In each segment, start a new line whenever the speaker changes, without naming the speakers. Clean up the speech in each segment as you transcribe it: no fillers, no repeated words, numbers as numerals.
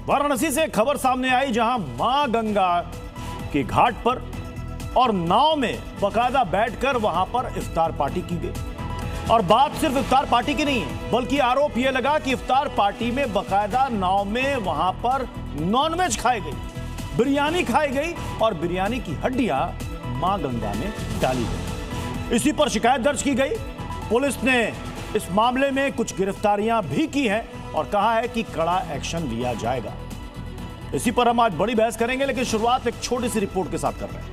वाराणसी से खबर सामने आई जहां मां गंगा के घाट पर और नाव में बकायदा बैठकर वहां पर इफ्तार पार्टी की गई। और बात सिर्फ इफ्तार पार्टी की नहीं है, बल्कि आरोप यह लगा कि इफ्तार पार्टी में बकायदा नाव में वहां पर नॉनवेज खाई गई, बिरयानी खाई गई और बिरयानी की हड्डियां मां गंगा में डाली गई। इसी पर शिकायत दर्ज की गई। पुलिस ने इस मामले में कुछ गिरफ्तारियां भी की हैं और कहा है कि कड़ा एक्शन लिया जाएगा। इसी पर हम आज बड़ी बहस करेंगे, लेकिन शुरुआत एक छोटी सी रिपोर्ट के साथ कर रहे हैं।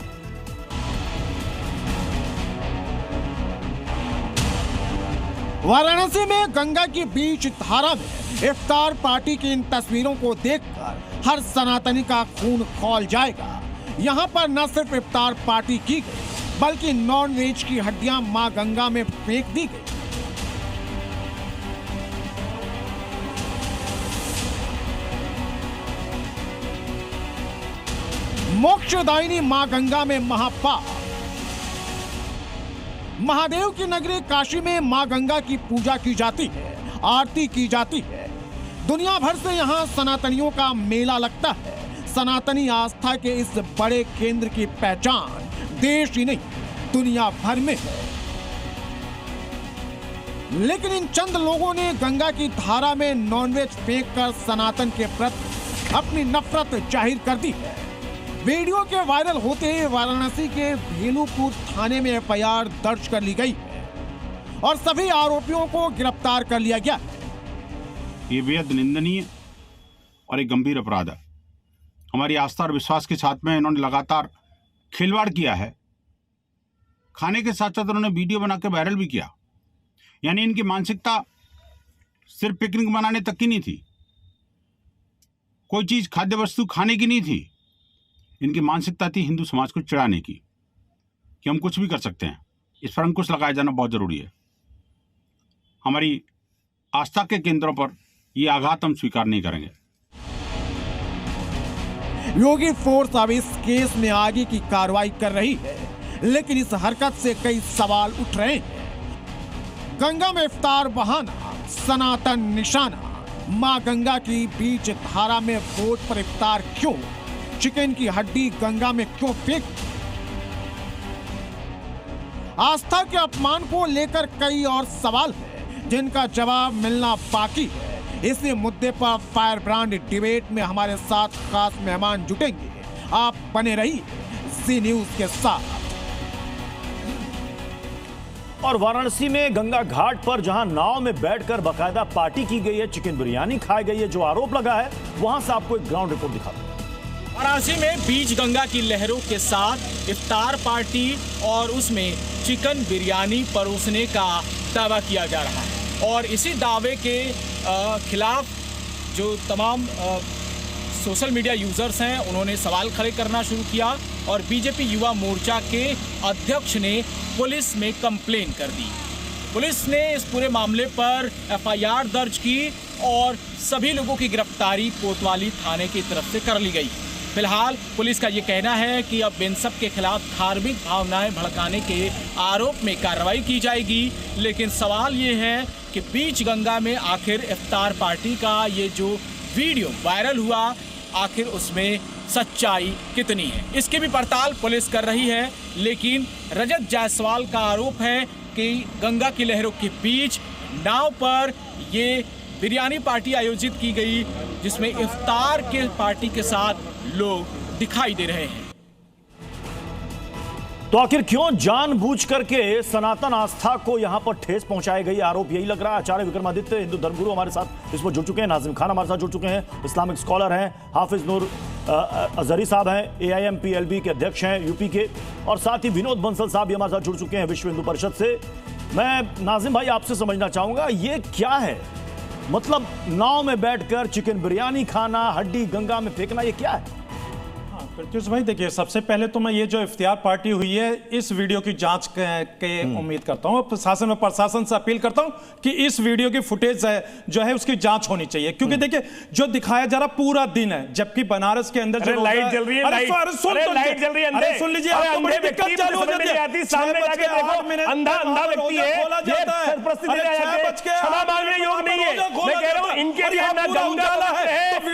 वाराणसी में गंगा की बीच धारा में इफ्तार पार्टी की इन तस्वीरों को देखकर हर सनातनी का खून खौल जाएगा। यहाँ पर न सिर्फ इफ्तार पार्टी की गई, बल्कि नॉन वेज की हड्डियां मां गंगा में फेंक दी गई। मोक्षदायिनी मां गंगा में महापाप। महादेव की नगरी काशी में मां गंगा की पूजा की जाती है, आरती की जाती है। दुनिया भर से यहाँ सनातनियों का मेला लगता है। सनातनी आस्था के इस बड़े केंद्र की पहचान देश ही नहीं, दुनिया भर में है। लेकिन इन चंद लोगों ने गंगा की धारा में नॉनवेज फेंककर सनातन के प्रति अपनी नफरत जाहिर कर दी है। वीडियो के वायरल होते ही वाराणसी के भेलूपुर थाने में एफआईआर दर्ज कर ली गई है और सभी आरोपियों को गिरफ्तार कर लिया गया है।
ये बेहद निंदनीय और एक गंभीर अपराध है। हमारी आस्था और विश्वास के साथ में इन्होंने लगातार खिलवाड़ किया है। खाने के साथ साथ उन्होंने वीडियो बना के वायरल भी किया। यानी इनकी मानसिकता सिर्फ पिकनिक मनाने तक की नहीं थी, कोई चीज खाद्य वस्तु खाने की नहीं थी। इनकी मानसिकता थी हिंदू समाज को चिढ़ाने की, कि हम कुछ भी कर सकते हैं। इस पर अंकुश लगाया जाना बहुत जरूरी है। हमारी आस्था के केंद्रों पर यह आघात हम स्वीकार नहीं करेंगे।
योगी फोर्स अब इस केस में आगे की कार्रवाई कर रही है, लेकिन इस हरकत से कई सवाल उठ रहे हैं। गंगा में इफ्तार बहाना, सनातन निशाना, मां गंगा की बीच धारा में बोट पर इफ्तार क्यों? चिकन की हड्डी गंगा में क्यों फेंक? आस्था के अपमान को लेकर कई और सवाल हैं, जिनका जवाब मिलना बाकी है। इसी मुद्दे पर फायर ब्रांड डिबेट में हमारे साथ खास मेहमान जुटेंगे। आप बने रहिए सी न्यूज के साथ।
और वाराणसी में गंगा घाट पर जहां नाव में बैठकर बकायदा पार्टी की गई है, चिकन बिरयानी खाई गई है, जो आरोप लगा है, वहां से आपको एक ग्राउंड रिपोर्ट दिखा दूं।
वाराणसी में बीच गंगा की लहरों के साथ इफ्तार पार्टी और उसमें चिकन बिरयानी परोसने का दावा किया जा रहा है। और इसी दावे के खिलाफ जो तमाम सोशल मीडिया यूजर्स हैं, उन्होंने सवाल खड़े करना शुरू किया और बीजेपी युवा मोर्चा के अध्यक्ष ने पुलिस में कंप्लेन कर दी। पुलिस ने इस पूरे मामले पर एफआईआर दर्ज की और सभी लोगों की गिरफ्तारी कोतवाली थाने की तरफ से कर ली गई। फिलहाल पुलिस का ये कहना है कि अब इन सब के खिलाफ धार्मिक भावनाएं भड़काने के आरोप में कार्रवाई की जाएगी। लेकिन सवाल ये है कि बीच गंगा में आखिर इफ्तार पार्टी का ये जो वीडियो वायरल हुआ, आखिर उसमें सच्चाई कितनी है, इसकी भी पड़ताल पुलिस कर रही है। लेकिन रजत जायसवाल का आरोप है कि गंगा की लहरों के बीच नाव पर ये बिरयानी पार्टी आयोजित की गई, जिसमें इफ्तार के पार्टी के साथ लोग दिखाई दे रहे हैं।
तो आखिर क्यों जानबूझ करके सनातन आस्था को यहां पर ठेस पहुंचाई गई? आरोप यही लग रहा है। आचार्य विक्रमादित्य हिंदू धर्मगुरु हमारे साथ इस पर जुड़ चुके हैं, नाजिम खान हमारे साथ जुड़ चुके हैं, इस्लामिक स्कॉलर हैं, हाफिज नूर अजहरी साहब हैं, AIMPLB के अध्यक्ष हैं यूपी के, और साथ ही विनोद बंसल साहब भी हमारे साथ जुड़ चुके हैं विश्व हिंदू परिषद से। मैं नाजिम भाई आपसे समझना चाहूंगा, ये क्या है? मतलब नाव में बैठकर चिकन बिरयानी खाना, हड्डी गंगा में फेंकना, ये क्या है?
प्रत्युष भाई देखिए, सबसे पहले तो मैं ये जो इफ्तियार पार्टी हुई है इस वीडियो की जांच के उम्मीद करता हूँ। प्रशासन से अपील करता हूँ कि इस वीडियो की फुटेज जो है उसकी जांच होनी चाहिए, क्योंकि देखिए जो दिखाया जा रहा पूरा दिन है, जबकि बनारस के अंदर जो
लाइट जल रही है, लाइट जल रही है,
अरे सुन लीजिए, आपको बड़ी दिक्कत चालू हो जाती है।
सामने जाके देखो, अंधा व्यक्ति है, क्षमा मांगने योग्य नहीं है। मैं कह रहा हूँ इनके लिए ना गंगा है,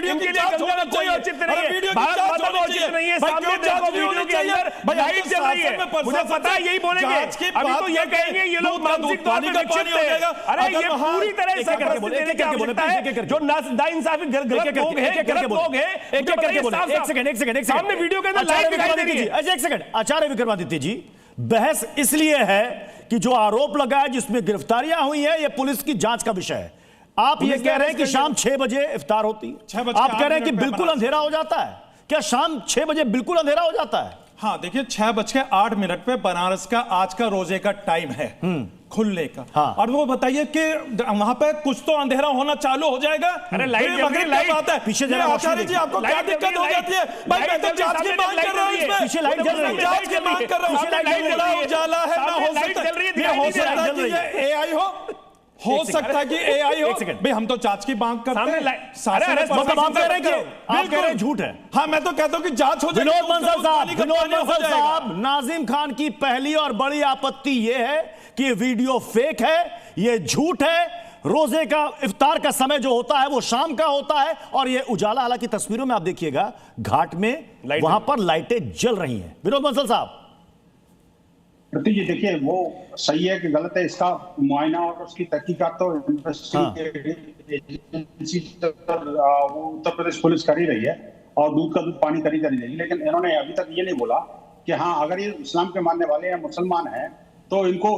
इनके लिए गंगा कोई औचित्य नहीं है, भारत माता का औचित्य नहीं है। सामने देखो वीडियो के अंदर लाइट जल रही है, मुझे पता है यही बोलेंगे। अभी तो ये कहेंगे ये लोग मानसिक तौर पर विक्षिप्त हैं। अरे ये पूरी तरह से जो नाइंसाफी गलत लोग हैं, एक सेकंड सामने वीडियो के अंदर लाइट दिखाई दे रही है।
एक सेकंड आचार्य विक्रमादित्य जी, बहस इसलिए है कि जो आरोप लगा है जिसमें गिरफ्तारियां हुई हैं ये पुलिस की जांच का विषय है। आप ये कह रहे हैं कि शाम 6 बजे इफ्तार होती है, आप कह रहे हैं कि बिल्कुल अंधेरा हो जाता है। क्या शाम 6 बजे बिल्कुल अंधेरा हो जाता है?
हाँ देखिए, 6:08 पे बनारस का आज का रोजे का टाइम है खुलने का।
हाँ।
और वो बताइए कि वहां पे कुछ तो अंधेरा होना चालू हो जाएगा।
अरे लाइट
बात है
पीछे
आचार्य जी, आपको क्या दिक्कत हो जाती है? भाई मैं तो जांच की मांग कर रहा हूँ, इसमें
पीछे लाइट जल रही है,
जांच की मांग कर रहा हूँ। उजाला है ना, हो सकता है कि ये AI हो सकता है कि AI हो। भाई हम तो जांच की मांग करते हैं।
मतलब आप कह रहे हैं झूठ है?
हाँ मैं तो कहता हूं कि जांच हो जाएगी।
विनोद बंसल साहब, नाजिम खान की पहली और बड़ी आपत्ति यह है कि ये वीडियो फेक है, ये झूठ है। रोजे का इफ्तार का समय जो होता है वो शाम का होता है और ये उजाला, हालांकि तस्वीरों में आप देखिएगा घाट में वहां पर लाइटें जल रही हैं। विनोद बंसल साहब,
प्रति जी देखिए, वो सही है कि गलत है, इसका मुआयना और उसकी तहकीकात तो वो उत्तर प्रदेश पुलिस कर ही रही है और दूध का दूध पानी कर ही रही है। लेकिन इन्होंने अभी तक ये नहीं बोला कि हाँ अगर ये इस्लाम के मानने वाले हैं, मुसलमान हैं, तो इनको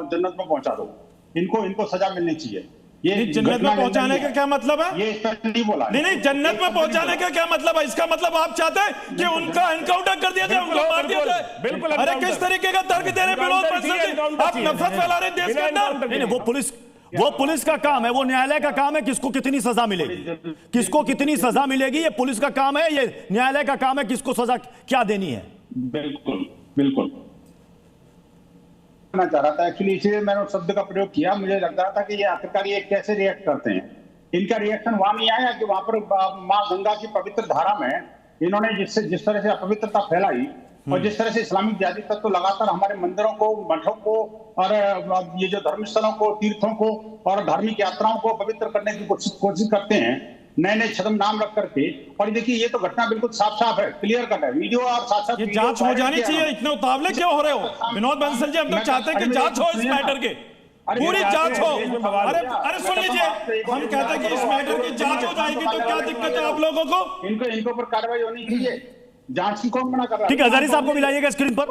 जन्नत में पहुंचा दो, इनको सजा मिलनी चाहिए। ये
जन्नत में पहुंचाने का क्या मतलब है?
ये नहीं बोला।
नहीं, जन्नत में पहुंचाने का क्या मतलब है? इसका मतलब आप चाहते हैं कि उनका एनकाउंटर कर दिया जाए, उनको मार दिया जाए? बिल्कुल। अरे किस तरीके का तर्क दे रहे विनोद बंसल जी? आप नफरत फैला रहे देश के अंदर।
नहीं, वो पुलिस का काम है, वो न्यायालय का काम है किसको कितनी सजा मिलेगी, किसको कितनी सजा मिलेगी ये पुलिस का काम है, ये न्यायालय का काम है किसको सजा क्या देनी है।
बिल्कुल चाह रहा था एक्चुअली, इसलिए मैंने उस शब्द का प्रयोग किया। मुझे लग रहा था कि ये आखिरकार ये कैसे रिएक्ट करते हैं। इनका रिएक्शन वहां नहीं आया कि वहां पर मां गंगा की पवित्र धारा में इन्होंने जिस तरह से अपवित्रता फैलाई और जिस तरह से इस्लामिक जिहादी तत्व लगातार हमारे मंदिरों को, मठों को और ये जो धर्मस्थलों को, तीर्थों को और धार्मिक यात्राओं को पवित्र करने की कोशिश करते हैं, नए नए छद्म नाम रख करके। और देखिए ये तो घटना बिल्कुल साफ है, क्लियर कट है, वीडियो और साथ
ये जांच हो जानी चाहिए। इतने उतावले क्यों हो रहे हो विनोद बंसल जी? हम तो चाहते हैं कि जांच हो इस मैटर के, पूरी जांच हो। अरे सुन लीजिए, हम कहते हैं कि इस मैटर की जांच हो जाएगी तो क्या दिक्कत है आप लोगों को?
इनके ऊपर कार्रवाई होनी चाहिए, जांच की कौन मना कर रहा है?
ठीक है, हजारी साहब को मिलाइएगा स्क्रीन पर।